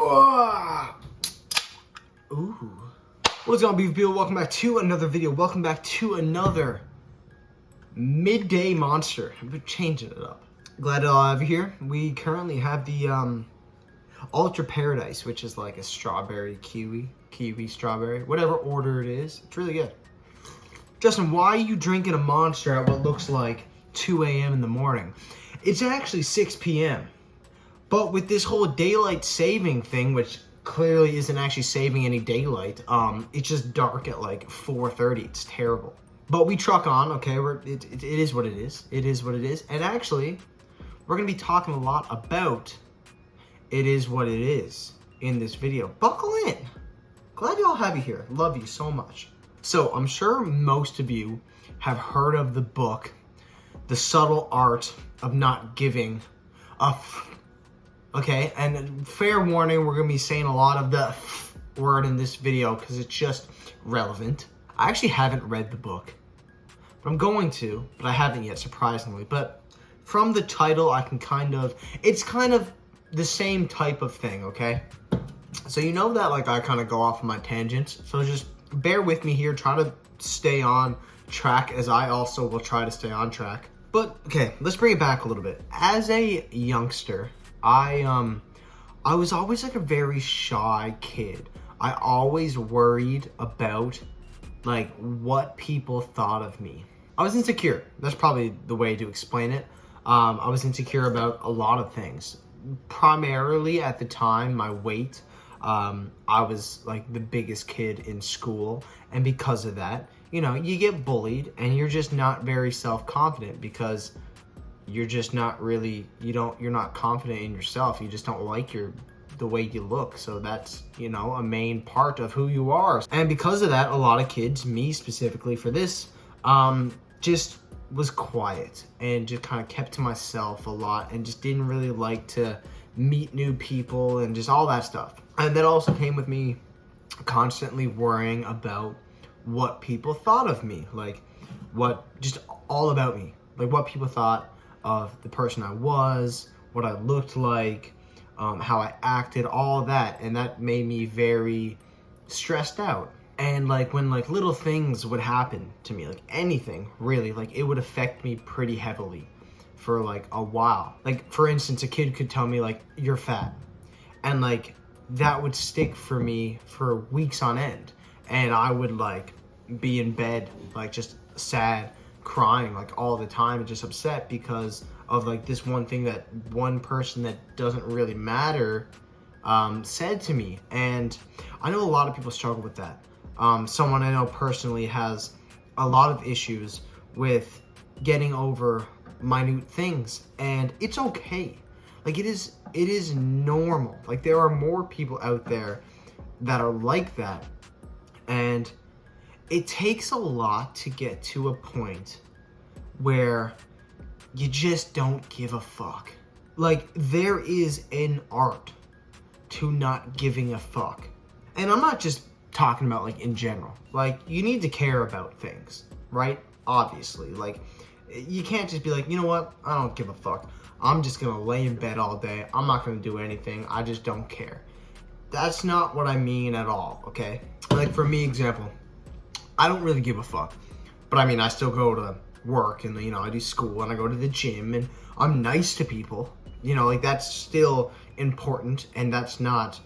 Oh. Ooh. What's going on, beautiful people? Welcome back to another video. Welcome back to another midday monster. I've been changing it up. Glad to have you here. We currently have the Ultra Paradise, which is like a strawberry kiwi strawberry, whatever order it is. It's really good. Justin, why are you drinking a monster at what looks like 2 a.m. in the morning? It's actually 6 p.m. But with this whole daylight saving thing, which clearly isn't actually saving any daylight, it's just dark at like 4:30. It's terrible. But we truck on, okay? It is what it is. It is what it is. And actually, we're going to be talking a lot about it is what it is in this video. Buckle in. Glad y'all have you here. Love you so much. So I'm sure most of you have heard of the book, The Subtle Art of Not Giving a Okay, and fair warning, we're going to be saying a lot of the word in this video because it's just relevant. I actually haven't read the book, but I'm going to, but I haven't yet, surprisingly. But from the title, I can it's kind of the same type of thing, okay? So you know that like I kind of go off on my tangents, so just bear with me here, try to stay on track as I also will try to stay on track. But okay, let's bring it back a little bit. As a youngster, I was always like a very shy kid. I always worried about like what people thought of me. I was insecure. That's probably the way to explain it. I was insecure about a lot of things. Primarily at the time, my weight. I was like the biggest kid in school, and because of that, you know, you get bullied and you're just not very self-confident because you're just not really, you're not confident in yourself. You just don't like the way you look. So that's, you know, a main part of who you are. And because of that, a lot of kids, me specifically for this, just was quiet and just kind of kept to myself a lot and just didn't really like to meet new people and just all that stuff. And that also came with me constantly worrying about what people thought of me, like just all about me, like what people thought of the person I was, what I looked like, how I acted, all of that. And that made me very stressed out. And like when like little things would happen to me, like anything really, like it would affect me pretty heavily for like a while. Like for instance, a kid could tell me like, you're fat. And like that would stick for me for weeks on end. And I would like be in bed, like just sad, crying like all the time and just upset because of like this one thing that one person that doesn't really matter said to me. And I know a lot of people struggle with that. Someone I know personally has a lot of issues with getting over minute things, and it's okay. Like it is normal. Like there are more people out there that are like that, and it takes a lot to get to a point where you just don't give a fuck. Like there is an art to not giving a fuck. And I'm not just talking about like in general. Like you need to care about things, right? Obviously, like you can't just be like, you know what? I don't give a fuck. I'm just gonna lay in bed all day. I'm not gonna do anything. I just don't care. That's not what I mean at all, okay? Like for me, example, I don't really give a fuck. But I mean, I still go to work and, you know, I do school and I go to the gym and I'm nice to people. You know, like that's still important, and that's not,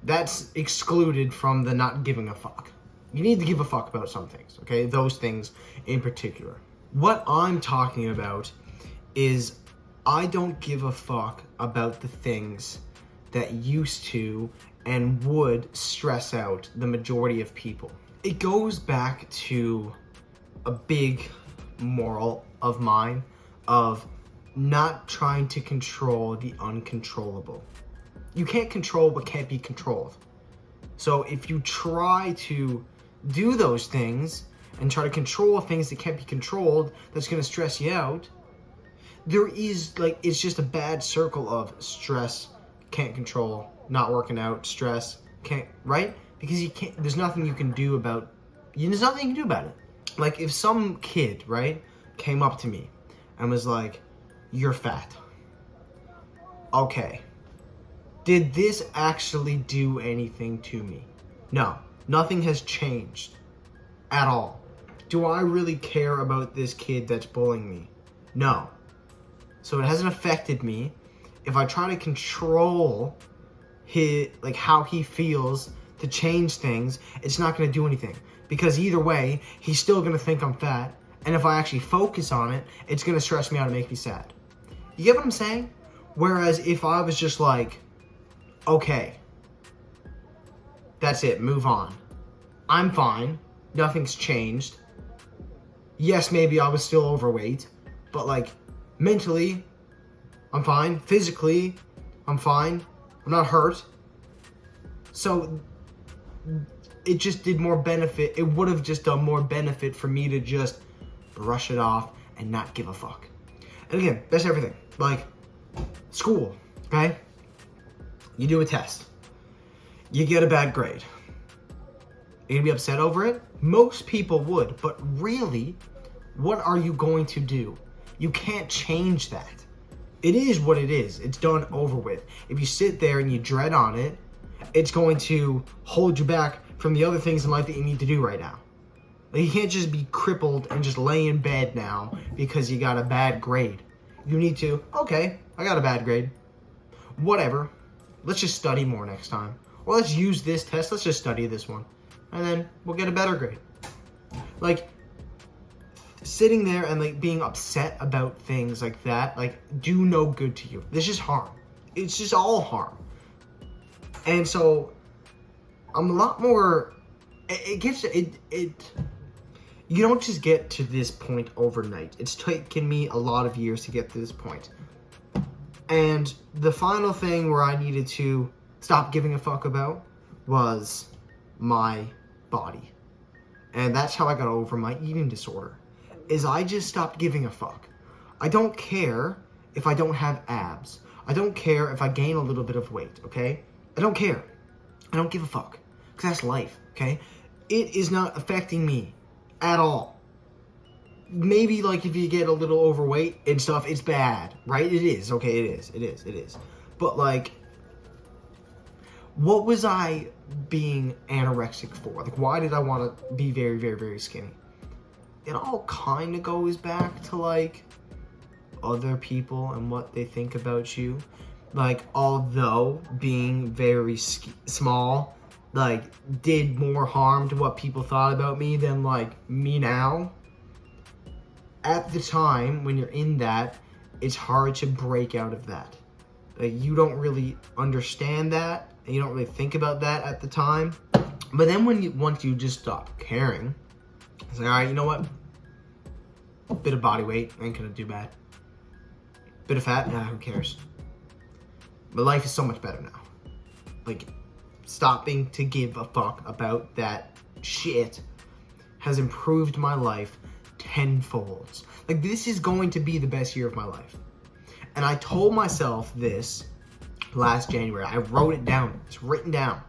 that's excluded from the not giving a fuck. You need to give a fuck about some things, okay? Those things in particular. What I'm talking about is I don't give a fuck about the things that used to and would stress out the majority of people. It goes back to a big moral of mine of not trying to control the uncontrollable. You can't control what can't be controlled. So if you try to do those things and try to control things that can't be controlled, that's going to stress you out, there is like, it's just a bad circle of stress, can't control, not working out, stress, can't, right? Because you can't, there's nothing you can do about it. Like if some kid, right, came up to me and was like, you're fat. Okay. Did this actually do anything to me? No, nothing has changed at all. Do I really care about this kid that's bullying me? No. So it hasn't affected me. If I try to control how he feels to change things, it's not going to do anything. Because either way, he's still going to think I'm fat. And if I actually focus on it, it's going to stress me out and make me sad. You get what I'm saying? Whereas if I was just like, okay, that's it, move on. I'm fine. Nothing's changed. Yes, maybe I was still overweight, but like mentally, I'm fine. Physically, I'm fine. I'm not hurt. So it just did more benefit. It would have just done more benefit for me to just brush it off and not give a fuck. And again, that's everything. Like school, okay? You do a test. You get a bad grade. You're gonna be upset over it? Most people would, but really, what are you going to do? You can't change that. It is what it is. It's done, over with. If you sit there and you dread on it, it's going to hold you back from the other things in life that you need to do right now. Like, you can't just be crippled and just lay in bed now because you got a bad grade. You need to, okay, I got a bad grade. Whatever. Let's just study more next time. Or let's use this test. Let's just study this one. And then we'll get a better grade. Like, sitting there and like being upset about things like that, like, do no good to you. This is harm. It's just all harm. And so I'm a lot more, you don't just get to this point overnight. It's taken me a lot of years to get to this point. And the final thing where I needed to stop giving a fuck about was my body. And that's how I got over my eating disorder, is I just stopped giving a fuck. I don't care if I don't have abs. I don't care if I gain a little bit of weight, okay? I don't care. I don't give a fuck. Because that's life, okay? It is not affecting me at all. Maybe, like, if you get a little overweight and stuff, it's bad, right? It is, okay? It is. But, like, what was I being anorexic for? Like, why did I want to be very, very, very skinny? It all kind of goes back to, like, other people and what they think about you. Like, although being very small, like, did more harm to what people thought about me than, like, me now. At the time, when you're in that, it's hard to break out of that. Like, you don't really understand that, and you don't really think about that at the time. But then once you just stop caring, it's like, all right, you know what? A bit of body weight ain't gonna do bad. Bit of fat, nah, who cares? But life is so much better now. Like, stopping to give a fuck about that shit has improved my life tenfold. Like, this is going to be the best year of my life. And I told myself this last January. I wrote it down. It's written down.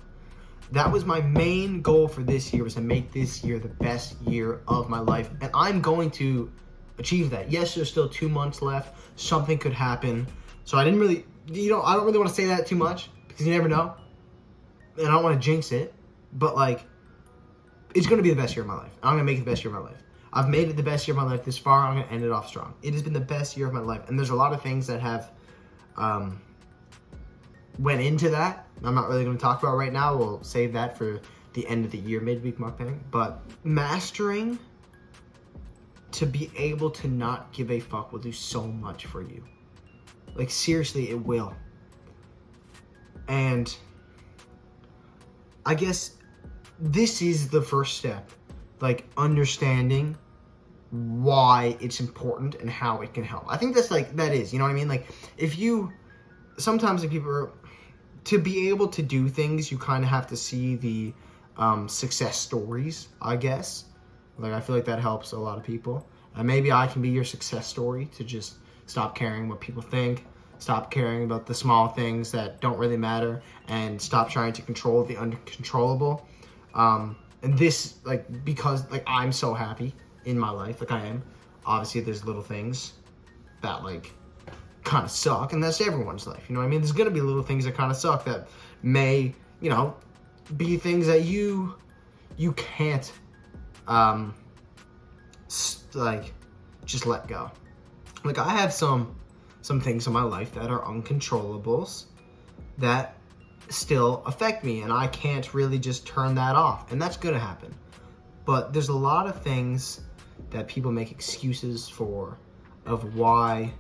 That was my main goal for this year, was to make this year the best year of my life. And I'm going to achieve that. Yes, there's still 2 months left. Something could happen. So I don't really want to say that too much, because you never know. And I don't want to jinx it. But, like, it's going to be the best year of my life. I'm going to make it the best year of my life. I've made it the best year of my life this far. I'm going to end it off strong. It has been the best year of my life. And there's a lot of things that have went into that. I'm not really going to talk about right now. We'll save that for the end of the year, midweek mukbang. But mastering to be able to not give a fuck will do so much for you. Like, seriously, it will. And I guess this is the first step. Like, understanding why it's important and how it can help. I think that's like, that is, you know what I mean? Like, sometimes if people are, to be able to do things, you kind of have to see the success stories, I guess. Like, I feel like that helps a lot of people. And maybe I can be your success story, to just stop caring what people think, stop caring about the small things that don't really matter, and stop trying to control the uncontrollable. And this, like, because, like, I'm so happy in my life, like I am. Obviously, there's little things that, like, kind of suck, and that's everyone's life. You know what I mean? There's going to be little things that kind of suck that may, you know, be things that you can't, like, just let go. Like, I have some things in my life that are uncontrollables that still affect me, and I can't really just turn that off, and that's gonna happen. But there's a lot of things that people make excuses for of why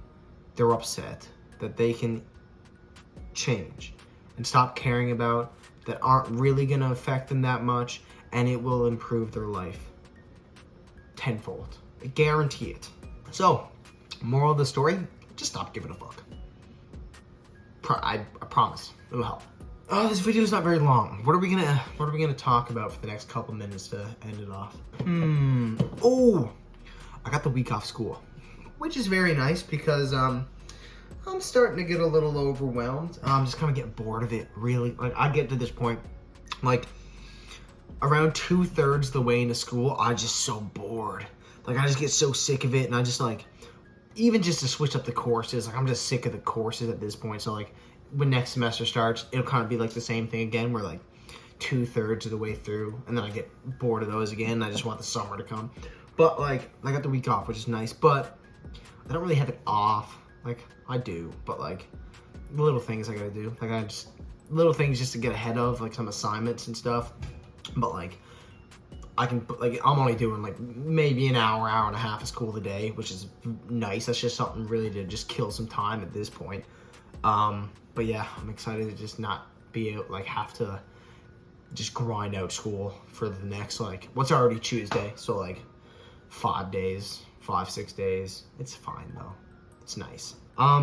they're upset that they can change and stop caring about, that aren't really gonna affect them that much, and it will improve their life tenfold. I guarantee it. So, moral of the story, just stop giving a fuck. I promise, it'll help. Oh, this video is not very long. What are we gonna talk about for the next couple minutes to end it off? Oh, I got the week off school, which is very nice because I'm starting to get a little overwhelmed. I'm just kind of getting bored of it, really. Like, I get to this point, like, around 2/3 the way into school, I'm just so bored. Like, I just get so sick of it, and I just, like, even just to switch up the courses, like, I'm just sick of the courses at this point. So, like, when next semester starts, it'll kind of be, like, the same thing again, where, like, 2/3 of the way through, and then I get bored of those again, and I just want the summer to come. But, like, I got the week off, which is nice, but I don't really have it off. Like, I do, but, like, little things I gotta do. Like, little things just to get ahead of, like, some assignments and stuff. But, like, I can, like, I'm only doing, like, maybe an hour and a half of school a day, which is nice. That's just something really to just kill some time at this point. But yeah, I'm excited to just not be able, like, have to just grind out school for the next, like, what's already Tuesday, so, like, 5 days, 5-6 days. It's fine, though. It's nice.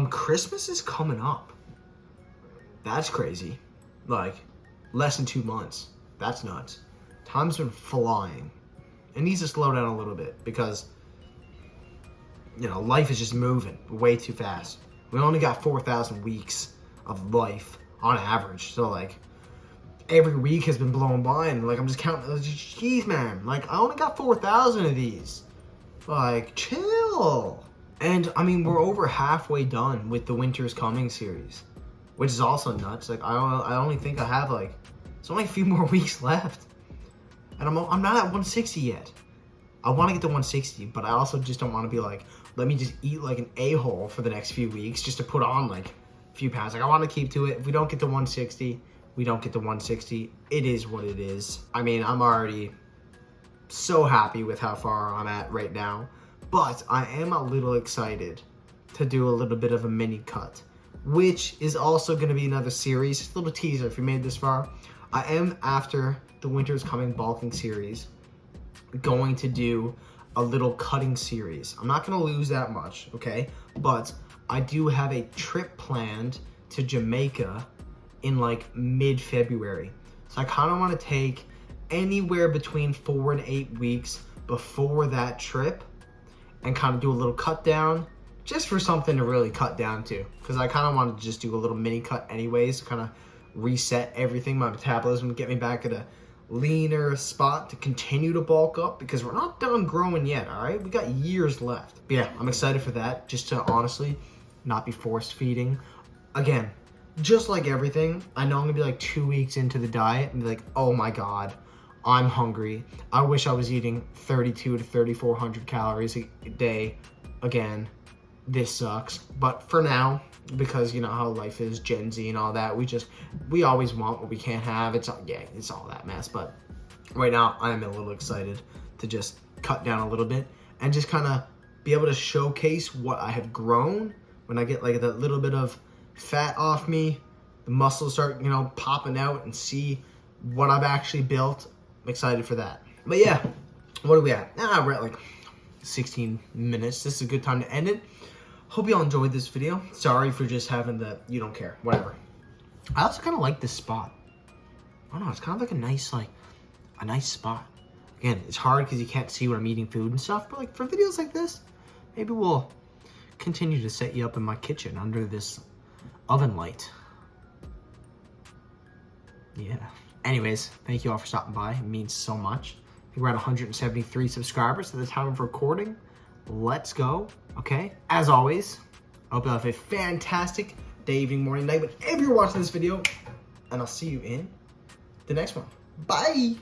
Christmas is coming up. That's crazy. Like, less than 2 months. That's nuts. Time's been flying. It needs to slow down a little bit because, you know, life is just moving way too fast. We only got 4,000 weeks of life on average. So, like, every week has been blown by, and, like, I'm just counting. Jeez, man. Like, I only got 4,000 of these. Like, chill. And, I mean, we're over halfway done with the Winter's Coming series, which is also nuts. Like, I only think I have, like, it's only a few more weeks left. And I'm not at 160 yet. I want to get to 160, but I also just don't want to be like, let me just eat like an a-hole for the next few weeks just to put on like a few pounds. Like, I want to keep to it. If we don't get to 160, we don't get to 160. It is what it is. I mean, I'm already so happy with how far I'm at right now, but I am a little excited to do a little bit of a mini cut, which is also going to be another series. Just a little teaser if you made this far. I am, after the Winter's Coming bulking series, going to do a little cutting series. I'm not going to lose that much, okay? But I do have a trip planned to Jamaica in like mid-February. So I kind of want to take anywhere between 4 and 8 weeks before that trip and kind of do a little cut down, just for something to really cut down to. Because I kind of want to just do a little mini cut anyways, to kind of reset everything, my metabolism, get me back at a leaner spot to continue to bulk up, because we're not done growing yet, all right? We got years left. But yeah, I'm excited for that, just to honestly not be force feeding. Again, just like everything, I know I'm gonna be like 2 weeks into the diet and be like, oh my God, I'm hungry. I wish I was eating 3,200 to 3,400 calories a day. Again, this sucks. But for now, because you know how life is, Gen Z and all that, we always want what we can't have. It's all that mess. But right now, I am a little excited to just cut down a little bit and just kind of be able to showcase what I have grown when I get like that little bit of fat off me, the muscles start, you know, popping out, and see what I've actually built. I'm excited for that. But yeah, what are we at? We're at like 16 minutes. This is a good time to end it. Hope you all enjoyed this video. Sorry for just having the, you don't care, whatever. I also kind of like this spot. I don't know, it's kind of like a nice spot. Again, it's hard because you can't see when I'm eating food and stuff, but like for videos like this, maybe we'll continue to set you up in my kitchen under this oven light. Yeah. Anyways, thank you all for stopping by. It means so much. I think we're at 173 subscribers at the time of recording. Let's go. Okay. As always, I hope you have a fantastic day, evening, morning, night, whenever you're watching this video. And I'll see you in the next one. Bye!